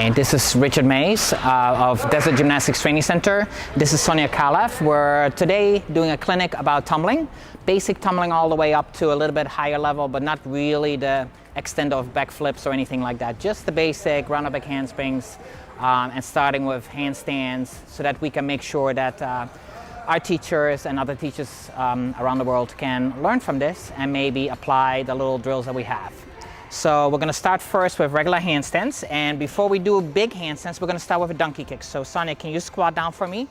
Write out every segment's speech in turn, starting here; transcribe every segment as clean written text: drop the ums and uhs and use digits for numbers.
Hi, this is Richard Mays of Dezer Gymnastics Training Center. This is Sonia Kalev. We're today doing a clinic about tumbling, basic tumbling all the way up to a little bit higher level, but not really the extent of backflips or anything like that. Just the basic round back handsprings and starting with handstands so that we can make sure that our teachers and other teachers around the world can learn from this and maybe apply the little drills that we have. So we're going to start first with regular handstands, and before we do big handstands, we're going to start with a donkey kick. So Sonia, can you squat down for me?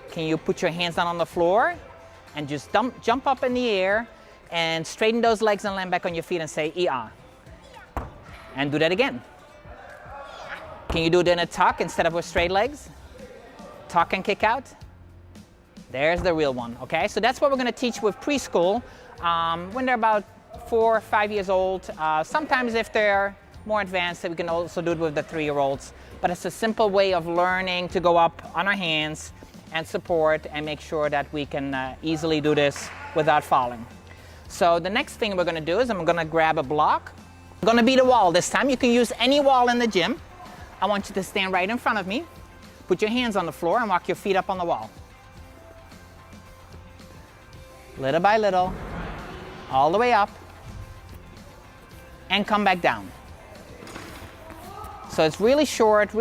Can you put your hands down on the floor and just jump up in the air and straighten those legs and land back on your feet and say "Ia." And do that again. Can you do it in a tuck instead of with straight legs? Tuck and kick out. There's the real one, okay? So that's what we're going to teach with preschool when they're about 4 or 5 years old. Sometimes if they're more advanced, we can also do it with the 3-year-olds. But it's a simple way of learning to go up on our hands and support and make sure that we can easily do this without falling. So the next thing we're going to do is I'm going to grab a block. I'm going to beat a wall this time. You can use any wall in the gym. I want you to stand right in front of me. Put your hands on the floor and walk your feet up on the wall. Little by little, all the way up. And come back down. So it's really short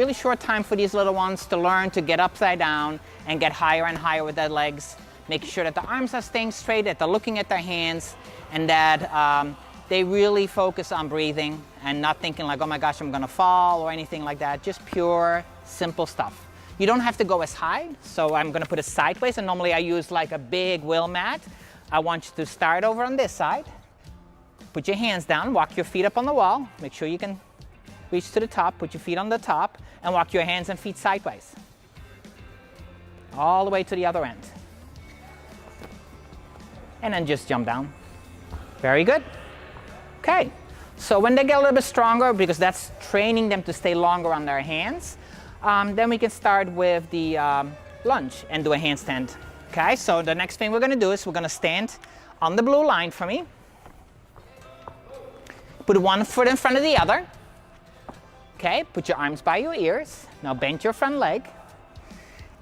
time for these little ones to learn to get upside down and get higher and higher with their legs, making sure that the arms are staying straight, that they're looking at their hands, and that they really focus on breathing and not thinking like, oh my gosh, I'm gonna fall or anything like that. Just pure, simple stuff. You don't have to go as high, so I'm gonna put it sideways, and normally I use like a big wheel mat. I want you to start over on this side. Put your hands down, walk your feet up on the wall. Make sure you can reach to the top. Put your feet on the top and walk your hands and feet sideways. All the way to the other end. And then just jump down. Very good. Okay, so when they get a little bit stronger, because that's training them to stay longer on their hands, then we can start with the lunge and do a handstand. Okay, so the next thing we're going to do is we're going to stand on the blue line for me. Put one foot in front of the other. Okay, put your arms by your ears. Now bend your front leg.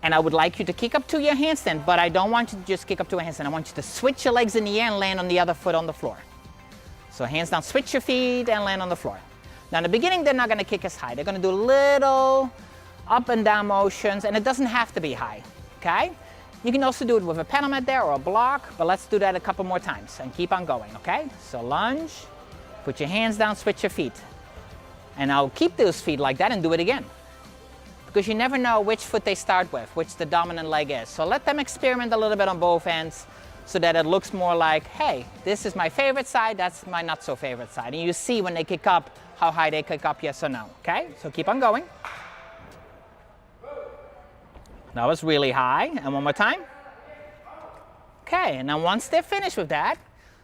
And I would like you to kick up to your handstand, but I don't want you to just kick up to a handstand. I want you to switch your legs in the air and land on the other foot on the floor. So hands down, switch your feet and land on the floor. Now in the beginning, they're not going to kick as high. They're going to do little up and down motions, and it doesn't have to be high, okay? You can also do it with a pedal mat there or a block, but let's do that a couple more times and keep on going, okay? So lunge. Put your hands down, switch your feet. And I'll keep those feet like that and do it again. Because you never know which foot they start with, which the dominant leg is. So let them experiment a little bit on both ends so that it looks more like, hey, this is my favorite side, that's my not so favorite side. And you see when they kick up, how high they kick up, yes or no. Okay, so keep on going. That was really high. And one more time. Okay, and then once they're finished with that,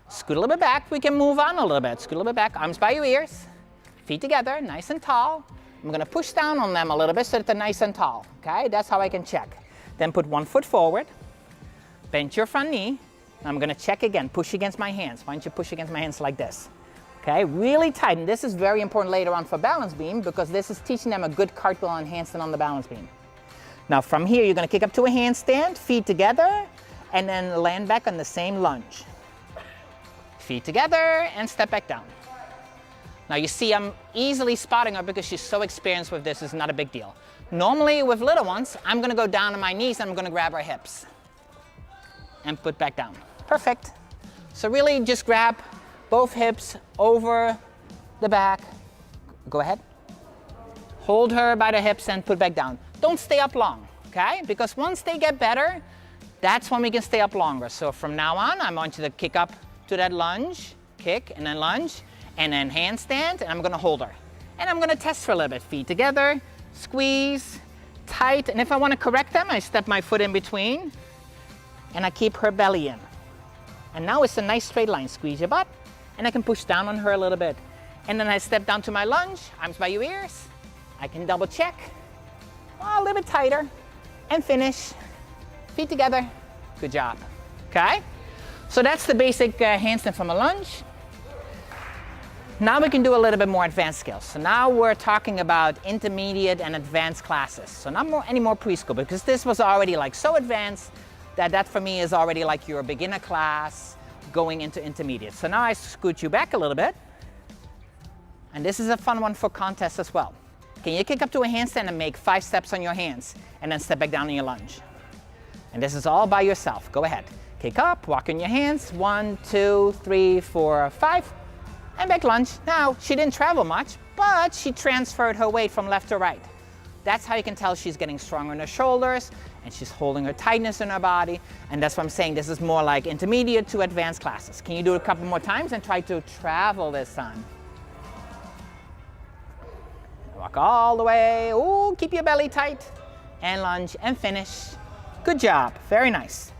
scoot a little bit back. We can move on a little bit. Scoot a little bit back. Arms by your ears. Feet together, nice and tall. I'm going to push down on them a little bit so that they're nice and tall. Okay, that's how I can check. Then put one foot forward. Bend your front knee. I'm going to check again. Push against my hands. Why don't you push against my hands like this? Okay, really tight. And this is very important later on for balance beam because this is teaching them a good cartwheel and handstand on the balance beam. Now from here, you're going to kick up to a handstand, feet together, and then land back on the same lunge. Feet together and step back down. Now you see I'm easily spotting her because she's so experienced with this, it's not a big deal. Normally with little ones, I'm going to go down on my knees and I'm going to grab her hips and put back down. Perfect. So really just grab both hips over the back. Go ahead. Hold her by the hips and put back down. Don't stay up long, okay? Because once they get better, that's when we can stay up longer. So from now on, I want you to kick up to that lunge, kick, and then lunge, and then handstand, and I'm going to hold her. And I'm going to test for a little bit. Feet together, squeeze, tight, and if I want to correct them, I step my foot in between, and I keep her belly in. And now it's a nice straight line. Squeeze your butt, and I can push down on her a little bit. And then I step down to my lunge, arms by your ears. I can double check, a little bit tighter, and finish. Feet together. Good job. Okay? So that's the basic handstand from a lunge. Now we can do a little bit more advanced skills. So now we're talking about intermediate and advanced classes. So not any more preschool, because this was already like so advanced that for me is already like your beginner class going into intermediate. So now I scoot you back a little bit. And this is a fun one for contests as well. Can you kick up to a handstand and make 5 steps on your hands and then step back down in your lunge? And this is all by yourself. Go ahead. Kick up, walk on your hands. 1, 2, 3, 4, 5. And back lunge. Now, she didn't travel much, but she transferred her weight from left to right. That's how you can tell she's getting stronger in her shoulders and she's holding her tightness in her body. And that's what I'm saying. This is more like intermediate to advanced classes. Can you do it a couple more times and try to travel this time? Walk all the way. Ooh, keep your belly tight. And lunge and finish. Good job. Very nice.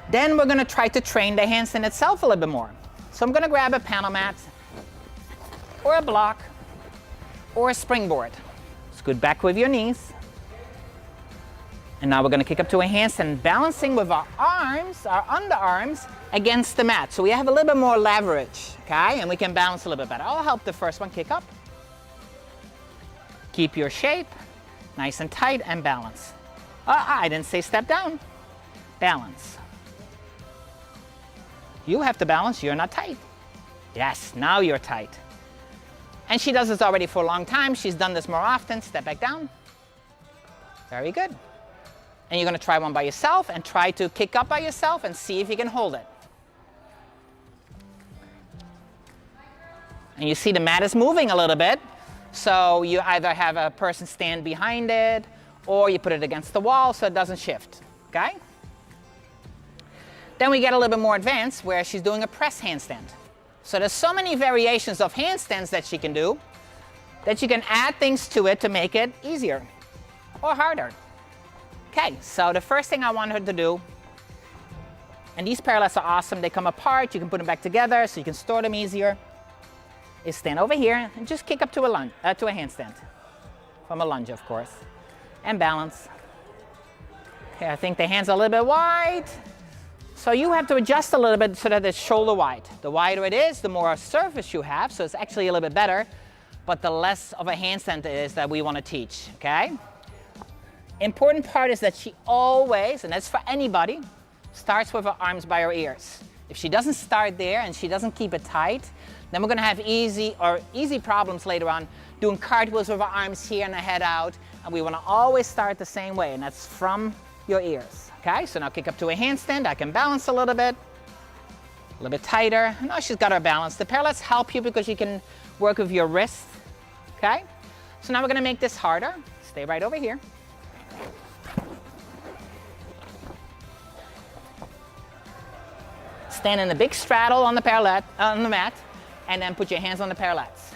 Then we're going to try to train the handstand itself a little bit more. So I'm going to grab a panel mat or a block or a springboard. Scoot back with your knees. And now we're going to kick up to a handstand, balancing with our arms, our underarms, against the mat. So we have a little bit more leverage, okay? And we can balance a little bit better. I'll help the first one kick up. Keep your shape nice and tight and balance. I didn't say step down. Balance. You have to balance, you're not tight. Yes, now you're tight. And she does this already for a long time. She's done this more often. Step back down. Very good. And you're going to try one by yourself and try to kick up by yourself and see if you can hold it. And you see the mat is moving a little bit. So you either have a person stand behind it or you put it against the wall so it doesn't shift. Okay? Then we get a little bit more advanced where she's doing a press handstand. So there's so many variations of handstands that she can do that you can add things to it to make it easier or harder. Okay, so the first thing I want her to do, and these parallettes are awesome, they come apart, you can put them back together so you can store them easier, is stand over here and just kick up to a handstand. From a lunge, of course. And balance. Okay, I think the hands are a little bit wide. So you have to adjust a little bit so that it's shoulder wide. The wider it is, the more surface you have, so it's actually a little bit better, but the less of a handstand it is that we want to teach, okay? Important part is that she always, and that's for anybody, starts with her arms by her ears. If she doesn't start there and she doesn't keep it tight, then we're going to have easy problems later on doing cartwheels with our arms here and the head out, and we want to always start the same way, and that's from your ears. Okay, so now kick up to a handstand. I can balance a little bit tighter. Now she's got her balance. The parallettes help you because you can work with your wrist. Okay, so now we're going to make this harder. Stay right over here. Stand in a big straddle on the mat, and then put your hands on the parallettes.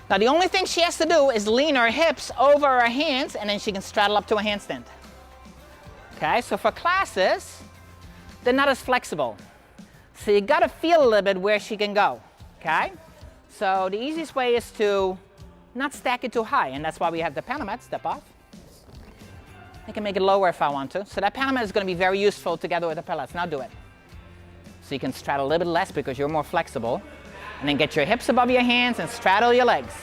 Now the only thing she has to do is lean her hips over her hands, and then she can straddle up to a handstand. Okay, so for classes, they're not as flexible. So you got to feel a little bit where she can go, okay? So the easiest way is to not stack it too high, and that's why we have the panel mat. Step off. I can make it lower if I want to. So that panel mat is going to be very useful together with the parallettes. Now do it. So you can straddle a little bit less because you're more flexible. And then get your hips above your hands and straddle your legs.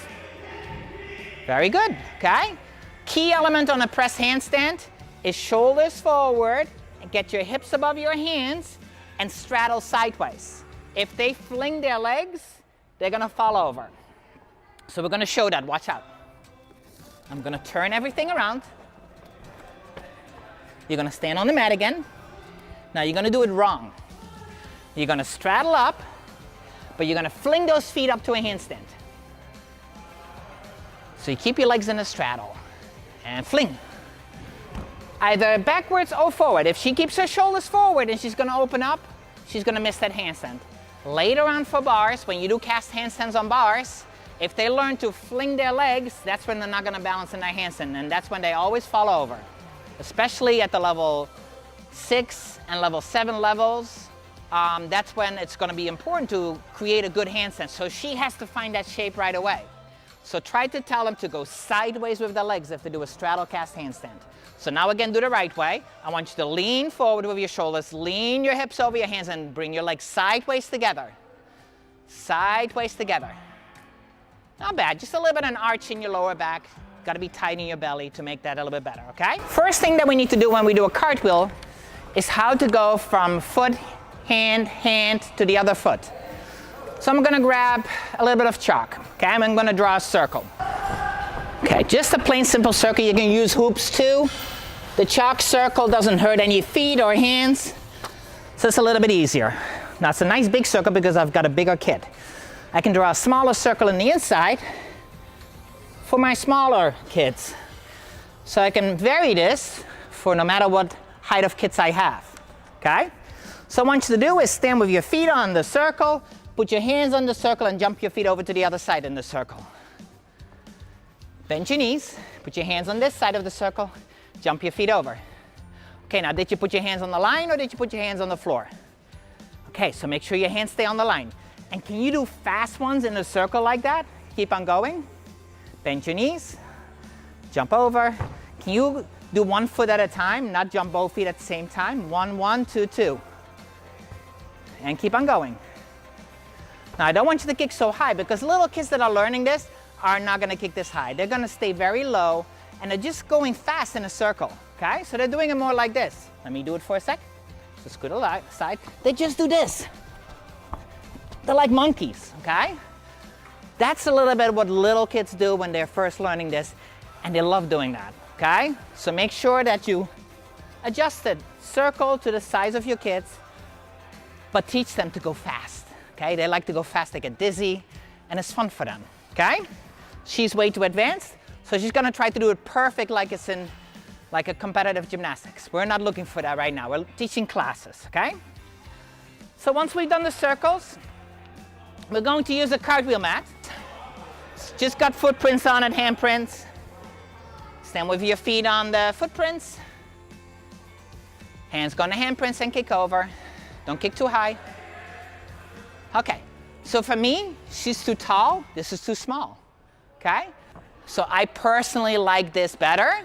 Very good, okay? Key element on a press handstand is shoulders forward and get your hips above your hands and straddle sideways. If they fling their legs, they're going to fall over. So we're going to show that. Watch out. I'm going to turn everything around. You're going to stand on the mat again. Now you're going to do it wrong. You're going to straddle up, but you're going to fling those feet up to a handstand. So you keep your legs in a straddle and fling. Either backwards or forward. If she keeps her shoulders forward and she's going to open up, she's going to miss that handstand. Later on for bars, when you do cast handstands on bars, if they learn to fling their legs, that's when they're not going to balance in their handstand, and that's when they always fall over. Especially at the level 6 and level 7 levels, that's when it's going to be important to create a good handstand. So she has to find that shape right away. So try to tell them to go sideways with the legs if they do a straddle cast handstand. So now again, do the right way. I want you to lean forward with your shoulders, lean your hips over your hands, and bring your legs sideways together. sideways together. Not bad, just a little bit of an arch in your lower back. Got to be tight in your belly to make that a little bit better, okay? First thing that we need to do when we do a cartwheel is how to go from foot, hand, hand to the other foot. So I'm gonna grab a little bit of chalk, okay? I'm gonna draw a circle. Okay, just a plain simple circle. You can use hoops too. The chalk circle doesn't hurt any feet or hands, so it's a little bit easier. Now it's a nice big circle because I've got a bigger kid. I can draw a smaller circle on the inside for my smaller kids. So I can vary this for no matter what height of kids I have, okay? So what I want you to do is stand with your feet on the circle, put your hands on the circle and jump your feet over to the other side in the circle. Bend your knees, put your hands on this side of the circle, jump your feet over. Okay, now did you put your hands on the line or did you put your hands on the floor? Okay, so make sure your hands stay on the line. And can you do fast ones in a circle like that? Keep on going. Bend your knees, jump over. Can you do 1 foot at a time, not jump both feet at the same time? 1, 1, 2, 2. And keep on going. Now I don't want you to kick so high because little kids that are learning this are not gonna kick this high. They're gonna stay very low and they're just going fast in a circle, okay? So they're doing it more like this. Let me do it for a sec. So scoot aside. They just do this. They're like monkeys, okay? That's a little bit what little kids do when they're first learning this, and they love doing that, okay? So make sure that you adjust the circle to the size of your kids, but teach them to go fast, okay? They like to go fast, they get dizzy, and it's fun for them, okay? She's way too advanced, so she's gonna try to do it perfect like it's in like a competitive gymnastics. We're not looking for that right now. We're teaching classes, okay? So once we've done the circles, we're going to use a cartwheel mat. It's just got footprints on it, handprints. Stand with your feet on the footprints. Hands go on the handprints and kick over. Don't kick too high. Okay, so for me, she's too tall, this is too small, okay? So I personally like this better,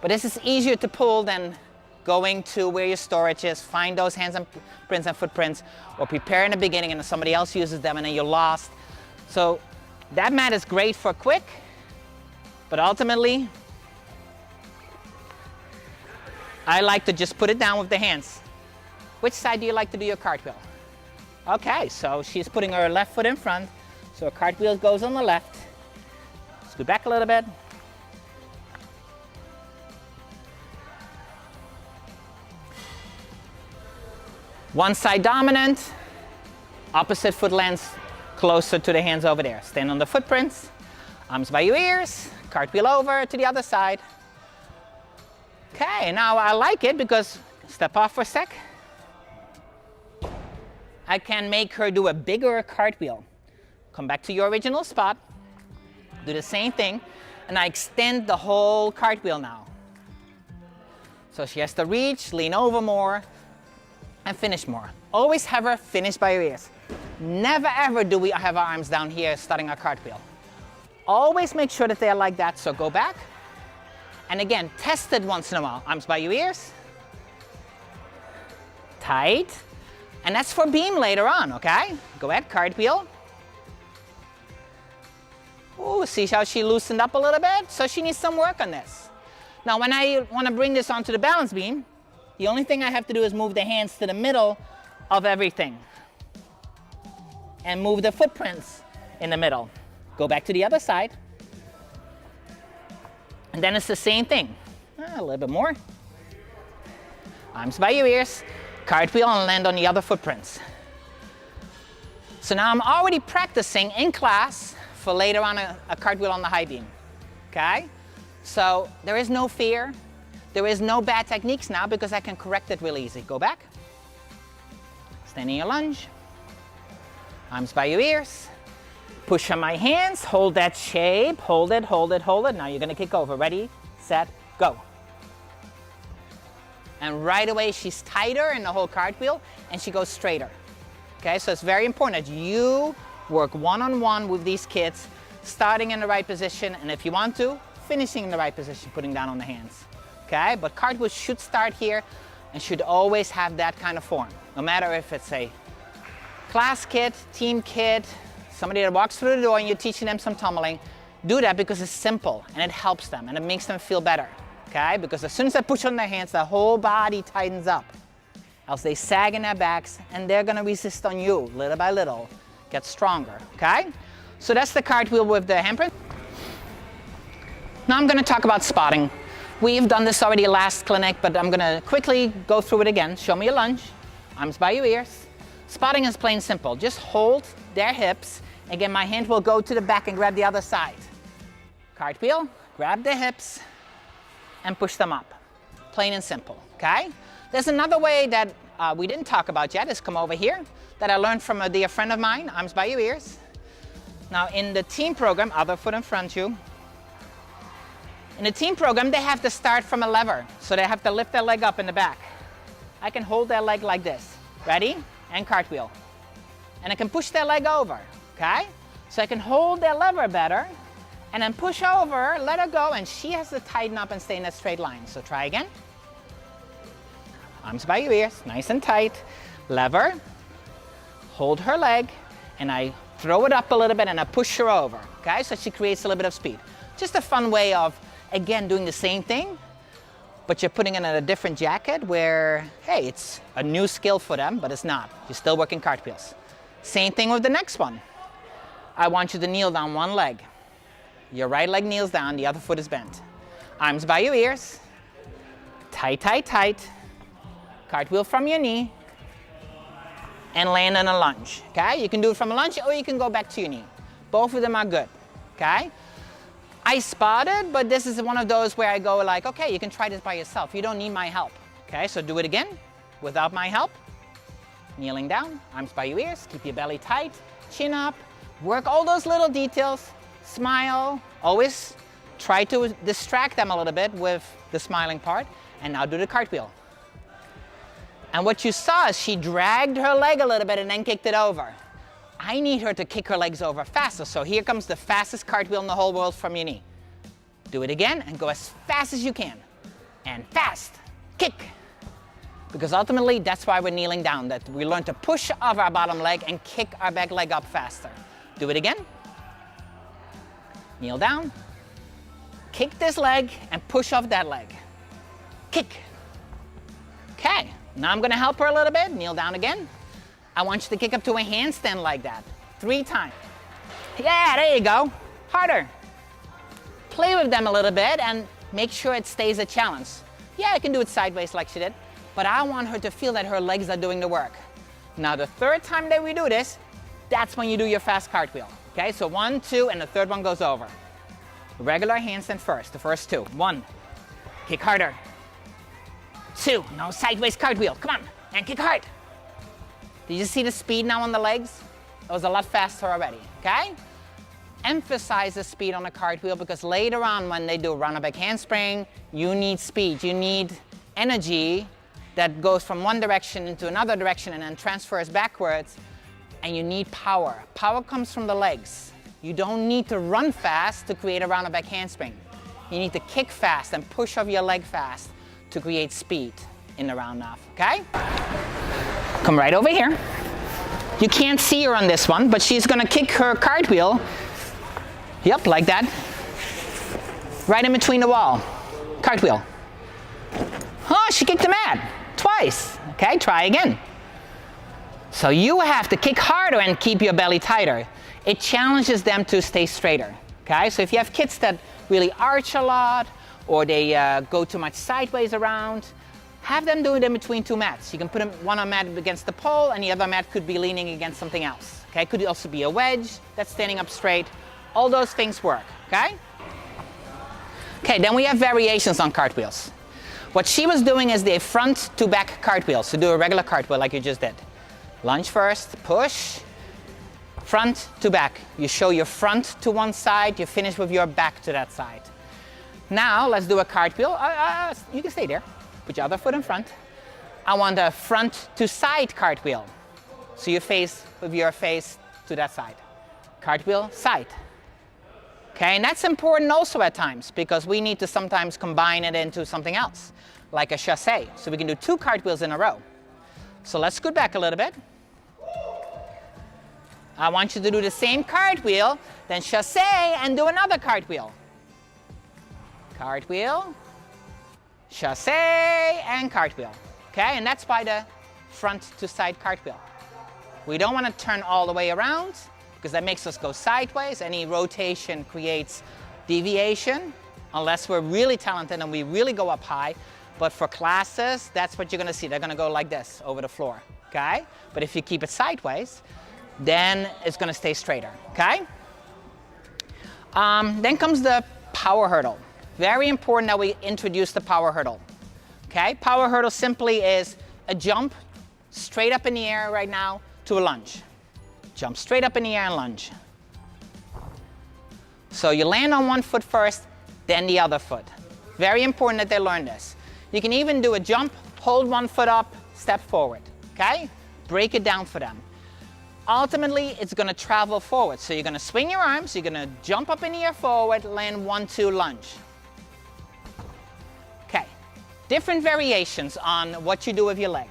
but this is easier to pull than going to where your storage is, find those hands and prints and footprints, or prepare in the beginning and somebody else uses them and then you're lost. So that mat is great for quick, but ultimately, I like to just put it down with the hands. Which side do you like to do your cartwheel? Okay, so she's putting her left foot in front, so her cartwheel goes on the left. Scoot back a little bit. One side dominant, opposite foot lands closer to the hands over there. Stand on the footprints, arms by your ears, cartwheel over to the other side. Okay, now I like it because, step off for a sec. I can make her do a bigger cartwheel. Come back to your original spot, do the same thing, and I extend the whole cartwheel now. So she has to reach, lean over more, and finish more. Always have her finish by your ears. Never ever do we have our arms down here starting our cartwheel. Always make sure that they are like that, so go back. And again, test it once in a while. Arms by your ears. Tight. And that's for beam later on, okay? Go ahead, cartwheel. Ooh, see how she loosened up a little bit? So she needs some work on this. Now, when I want to bring this onto the balance beam, the only thing I have to do is move the hands to the middle of everything. And move the footprints in the middle. Go back to the other side. And then it's the same thing. A little bit more. Arms by your ears. Cartwheel and land on the other footprints. So now I'm already practicing in class for later on a cartwheel on the high beam. Okay? So there is no fear. There is no bad techniques now because I can correct it real easy. Go back. Stand in your lunge. Arms by your ears. Push on my hands. Hold that shape. Hold it, hold it, hold it. Now you're going to kick over. Ready, set, go. And right away she's tighter in the whole cartwheel and she goes straighter. Okay, so it's very important that you work one-on-one with these kids, starting in the right position, and if you want to, finishing in the right position, putting down on the hands. Okay, but cartwheels should start here and should always have that kind of form, no matter if it's a class kid, team kid, somebody that walks through the door and you're teaching them some tumbling, do that because it's simple and it helps them and it makes them feel better, okay? Because as soon as they push on their hands, their whole body tightens up. Else they sag in their backs and they're gonna resist on you little by little, get stronger, okay? So that's the cartwheel with the handprint. Now I'm gonna talk about spotting. We've done this already last clinic, but I'm gonna quickly go through it again. Show me a lunge, arms by your ears. Spotting is plain simple. Just hold their hips. Again, my hand will go to the back and grab the other side. Cartwheel, grab the hips and push them up. Plain and simple, okay? There's another way that we didn't talk about yet, is come over here, that I learned from a dear friend of mine, arms by your ears. Now in the team program, other foot in front of you. In the team program, they have to start from a lever, so they have to lift their leg up in the back. I can hold their leg like this. Ready? And cartwheel. And I can push their leg over, okay? So I can hold their lever better, and then push over, let her go, and she has to tighten up and stay in a straight line. So try again. Arms by your ears, nice and tight. Lever, hold her leg, and I throw it up a little bit and I push her over, okay? So she creates a little bit of speed. Just a fun way of, again, doing the same thing, but you're putting it in a different jacket where, hey, it's a new skill for them, but it's not. You're still working cartwheels. Same thing with the next one. I want you to kneel down one leg. Your right leg kneels down, the other foot is bent. Arms by your ears. Tight, tight, tight. Cartwheel from your knee. And land in a lunge, okay? You can do it from a lunge or you can go back to your knee. Both of them are good, okay? I spotted, but this is one of those where I go like, okay, you can try this by yourself. You don't need my help, okay? So do it again without my help. Kneeling down, arms by your ears, keep your belly tight, chin up, work all those little details, smile, always try to distract them a little bit with the smiling part, and now do the cartwheel. And what you saw is she dragged her leg a little bit and then kicked it over. I need her to kick her legs over faster, so here comes the fastest cartwheel in the whole world from your knee. Do it again and go as fast as you can. And fast, kick. Because ultimately, that's why we're kneeling down, that we learn to push off our bottom leg and kick our back leg up faster. Do it again. Kneel down. Kick this leg and push off that leg. Kick. Okay, now I'm gonna help her a little bit. Kneel down again. I want you to kick up to a handstand like that. 3 times. Yeah, there you go. Harder. Play with them a little bit and make sure it stays a challenge. Yeah, I can do it sideways like she did, but I want her to feel that her legs are doing the work. Now the 3rd time that we do this, that's when you do your fast cartwheel. Okay, so 1, 2, and the 3rd one goes over. Regular handstand first, the first 2. 1, kick harder. 2, now sideways cartwheel, come on, and kick hard. Did you see the speed now on the legs? It was a lot faster already, okay? Emphasize the speed on the cartwheel because later on when they do a round back handspring, you need speed, you need energy that goes from one direction into another direction and then transfers backwards, and you need power. Power comes from the legs. You don't need to run fast to create a round back handspring. You need to kick fast and push off your leg fast to create speed in the round off, okay? Come right over here. You can't see her on this one, but she's gonna kick her cartwheel. Yep, like that. Right in between the wall. Cartwheel. Oh, she kicked the mat twice. Okay, try again. So you have to kick harder and keep your belly tighter. It challenges them to stay straighter. Okay, so if you have kids that really arch a lot or they go too much sideways around, have them do it in between 2 mats. You can put them one on mat against the pole and the other mat could be leaning against something else. Okay, could also be a wedge that's standing up straight. All those things work, okay? Okay, then we have variations on cartwheels. What she was doing is the front to back cartwheel. So do a regular cartwheel like you just did. Lunge first, push, front to back. You show your front to one side, you finish with your back to that side. Now let's do a cartwheel. You can stay there. Put your other foot in front. I want a front to side cartwheel. So you face with your face to that side. Cartwheel, side. Okay, and that's important also at times because we need to sometimes combine it into something else, like a chassé. So we can do 2 cartwheels in a row. So let's scoot back a little bit. I want you to do the same cartwheel, then chassé and do another cartwheel. Cartwheel, chassé, and cartwheel. Okay, and that's by the front to side cartwheel. We don't want to turn all the way around because that makes us go sideways. Any rotation creates deviation unless we're really talented and we really go up high. But for classes, that's what you're going to see. They're going to go like this over the floor. Okay? But if you keep it sideways, then it's going to stay straighter. Okay? Then comes the power hurdle. Very important that we introduce the power hurdle. Okay? Power hurdle simply is a jump straight up in the air right now to a lunge. Jump straight up in the air and lunge. So you land on one foot first, then the other foot. Very important that they learn this. You can even do a jump, hold one foot up, step forward. Okay? Break it down for them. Ultimately, it's going to travel forward. So you're going to swing your arms, you're going to jump up in the air forward, land 1, 2, lunge. Okay. Different variations on what you do with your leg.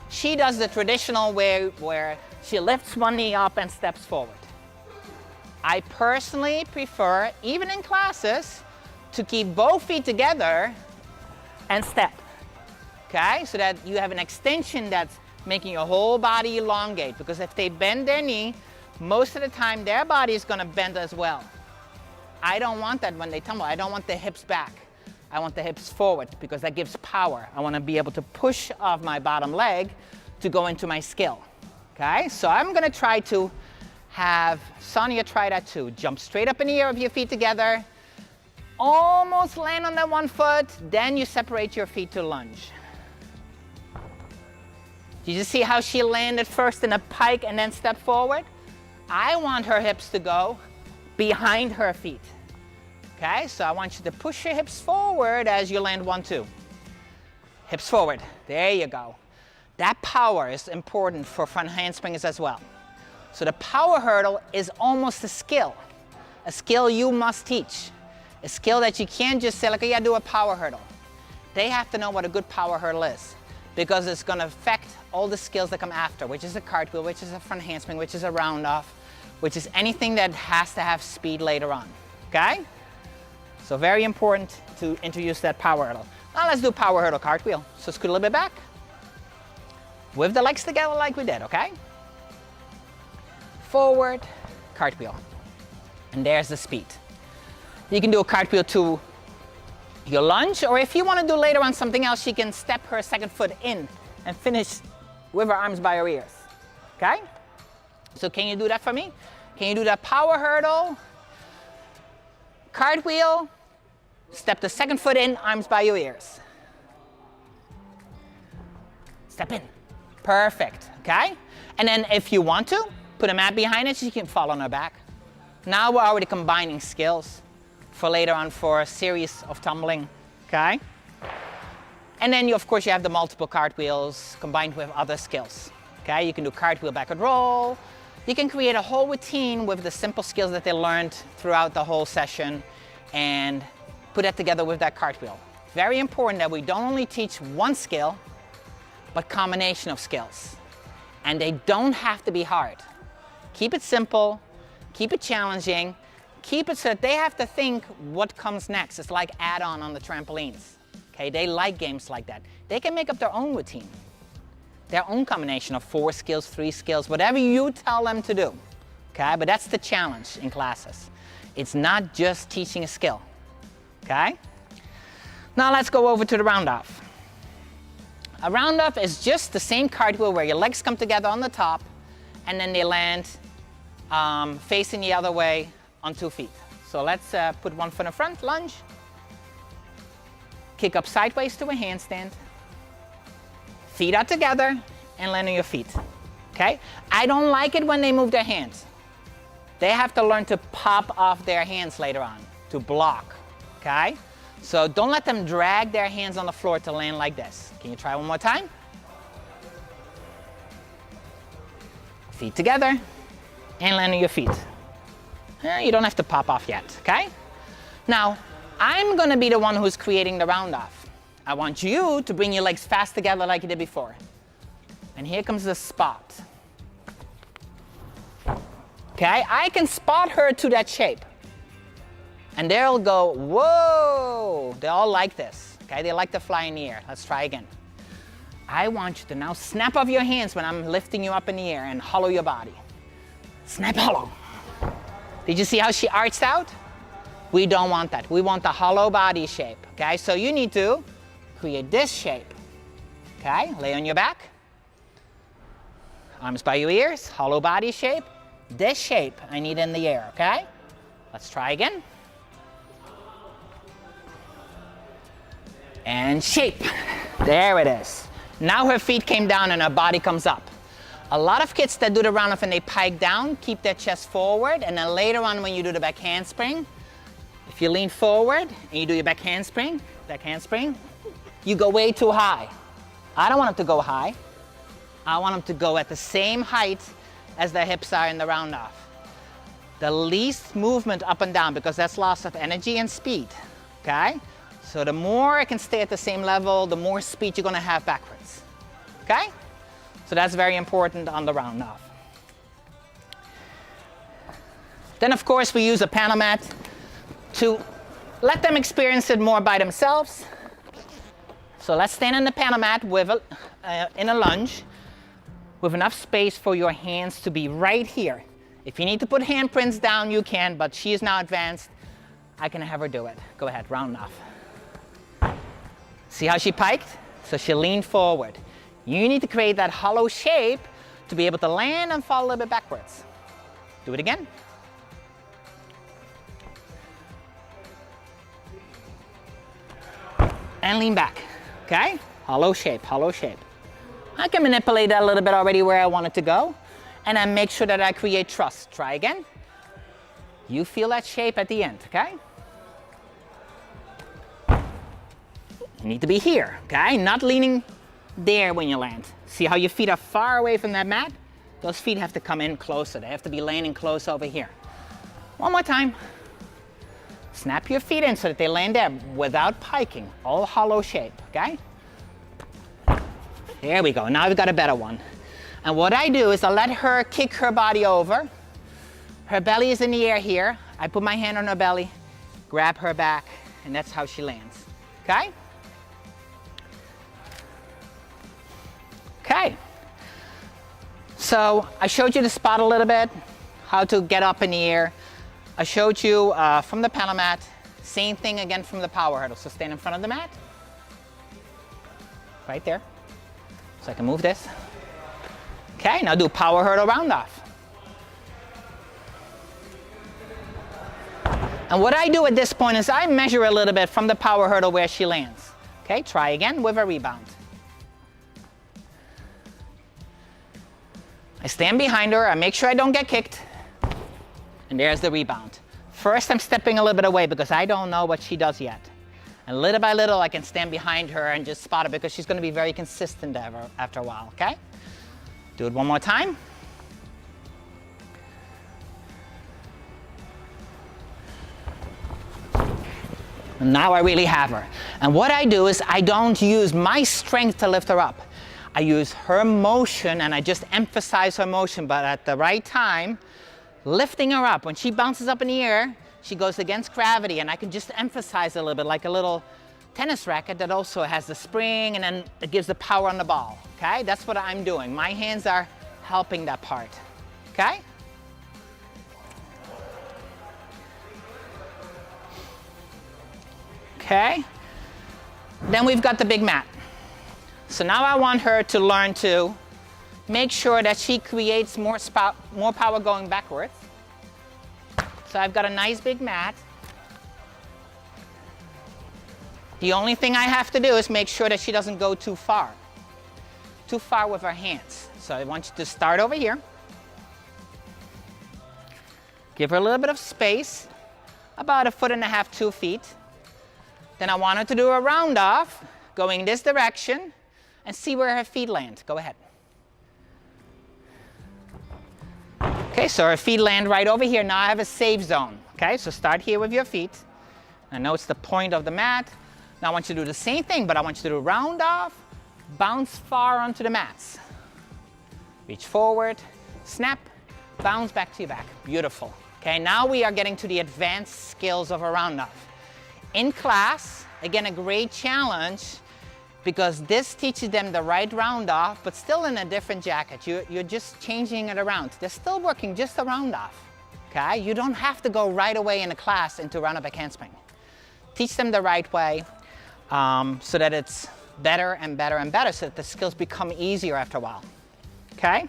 She does the traditional where she lifts one knee up and steps forward. I personally prefer, even in classes, to keep both feet together and step. Okay? So that you have an extension that's making your whole body elongate, because if they bend their knee, most of the time their body is going to bend as well. I don't want that when they tumble. I don't want the hips back. I want the hips forward because that gives power. I want to be able to push off my bottom leg to go into my skill. Okay? So I'm going to try to have Sonia try that too. Jump straight up in the air with your feet together. Almost land on that one foot. Then you separate your feet to lunge. Did you see how she landed first in a pike and then step forward? I want her hips to go behind her feet. Okay, so I want you to push your hips forward as you land 1, 2. Hips forward, there you go. That power is important for front handsprings as well. So the power hurdle is almost a skill you must teach. A skill that you can't just say, like, oh, yeah, do a power hurdle. They have to know what a good power hurdle is, because it's going to affect all the skills that come after, which is a cartwheel, which is a front handspring, which is a round off, which is anything that has to have speed later on. Okay? So very important to introduce that power hurdle. Now let's do power hurdle cartwheel. So scoot a little bit back. With the legs together like we did, okay? Forward, cartwheel. And there's the speed. You can do a cartwheel to your lunge, or if you want to do later on something else, she can step her second foot in and finish with her arms by her ears. Okay? So can you do that for me? Can you do that power hurdle, cartwheel, step the second foot in, arms by your ears. Step in. Perfect. Okay? And then if you want to, put a mat behind it so you can fall on her back. Now we're already combining skills for later on for a series of tumbling. Okay? And then, of course, you have the multiple cartwheels combined with other skills. Okay? You can do cartwheel backward roll. You can create a whole routine with the simple skills that they learned throughout the whole session and put that together with that cartwheel. Very important that we don't only teach one skill, but combination of skills. And they don't have to be hard. Keep it simple, keep it challenging, keep it so that they have to think what comes next. It's like add-on on the trampolines. Okay, they like games like that. They can make up their own routine, their own combination of 4 skills, 3 skills, whatever you tell them to do. Okay, but that's the challenge in classes. It's not just teaching a skill. Okay? Now let's go over to the round off. A round off is just the same cartwheel where your legs come together on the top and then they land facing the other way on 2 feet. So let's put one foot in front, lunge. Kick up sideways to a handstand. Feet are together and land on your feet. Okay? I don't like it when they move their hands. They have to learn to pop off their hands later on, to block. Okay? So don't let them drag their hands on the floor to land like this. Can you try one more time? Feet together and land on your feet. You don't have to pop off yet, okay? Now, I'm gonna be the one who's creating the round off. I want you to bring your legs fast together like you did before. And here comes the spot. Okay, I can spot her to that shape. And they'll go, whoa! They all like this, okay? They like to fly in the air. Let's try again. I want you to now snap off your hands when I'm lifting you up in the air and hollow your body. Snap hollow. Did you see how she arched out? We don't want that. We want the hollow body shape, okay? So you need to create this shape, okay? Lay on your back. Arms by your ears, hollow body shape. This shape I need in the air, okay? Let's try again. And shape. There it is. Now her feet came down and her body comes up. A lot of kids that do the round off and they pike down, keep their chest forward, and then later on when you do the back handspring, if you lean forward and you do your back handspring, you go way too high. I don't want them to go high. I want them to go at the same height as their hips are in the round off. The least movement up and down, because that's loss of energy and speed, okay? So the more it can stay at the same level, the more speed you're gonna have backwards, okay? So that's very important on the round off. Then of course we use a panel mat to let them experience it more by themselves. So let's stand on the panel mat with in a lunge with enough space for your hands to be right here. If you need to put handprints down, you can, but she is now advanced. I can have her do it. Go ahead, round off. See how she piked? So she leaned forward. You need to create that hollow shape to be able to land and fall a little bit backwards. Do it again. And lean back, okay? Hollow shape, hollow shape. I can manipulate that a little bit already where I want it to go, and then make sure that I create trust. Try again. You feel that shape at the end, okay? You need to be here, okay? Not leaning there when you land. See how your feet are far away from that mat? Those feet have to come in closer. They have to be landing close over here. One more time. Snap your feet in so that they land there without piking. All hollow shape, okay? There we go. Now we've got a better one. And what I do is I let her kick her body over. Her belly is in the air here. I put my hand on her belly, grab her back, and that's how she lands, okay? Okay. So I showed you the spot a little bit, how to get up in the air. I showed you from the panel mat, same thing again from the power hurdle. So stand in front of the mat, right there. So I can move this. Okay, now do power hurdle round off. And what I do at this point is I measure a little bit from the power hurdle where she lands. Okay, try again with a rebound. I stand behind her, I make sure I don't get kicked, and there's the rebound. First I'm stepping a little bit away because I don't know what she does yet. And little by little I can stand behind her and just spot her because she's going to be very consistent after a while, okay? Do it one more time. And now I really have her. And what I do is I don't use my strength to lift her up. I use her motion and I just emphasize her motion, but at the right time, lifting her up. When she bounces up in the air, she goes against gravity, and I can just emphasize a little bit like a little tennis racket that also has the spring and then it gives the power on the ball, okay? That's what I'm doing. My hands are helping that part, okay? Okay, then we've got the big mat. So now I want her to learn to make sure that she creates more power going backwards. So I've got a nice big mat. The only thing I have to do is make sure that she doesn't go too far with her hands. So I want you to start over here. Give her a little bit of space, about 1.5 to 2 feet. Then I want her to do a round off, going this direction, and see where her feet land. Go ahead. Okay, so her feet land right over here. Now I have a safe zone. Okay, so start here with your feet. I know it's the point of the mat. Now I want you to do the same thing, but I want you to do a round off, bounce far onto the mats. Reach forward, snap, bounce back to your back. Beautiful. Okay, now we are getting to the advanced skills of a round off. In class, again, a great challenge because this teaches them the right round off, but still in a different jacket. You're just changing it around. They're still working just a round off. Okay, you don't have to go right away in a class into round off back handspring. Teach them the right way so that it's better and better and better, so that the skills become easier after a while. Okay?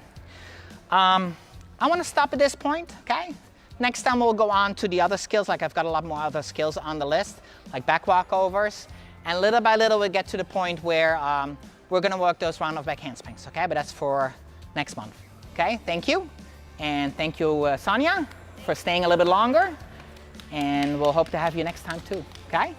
I want to stop at this point, okay? Next time we'll go on to the other skills, like I've got a lot more other skills on the list, like back walkovers, and little by little we'll get to the point where we're going to work those round off back handsprings, okay? But that's for next month, okay? Thank you, and thank you, Sonia, for staying a little bit longer, and we'll hope to have you next time too, okay?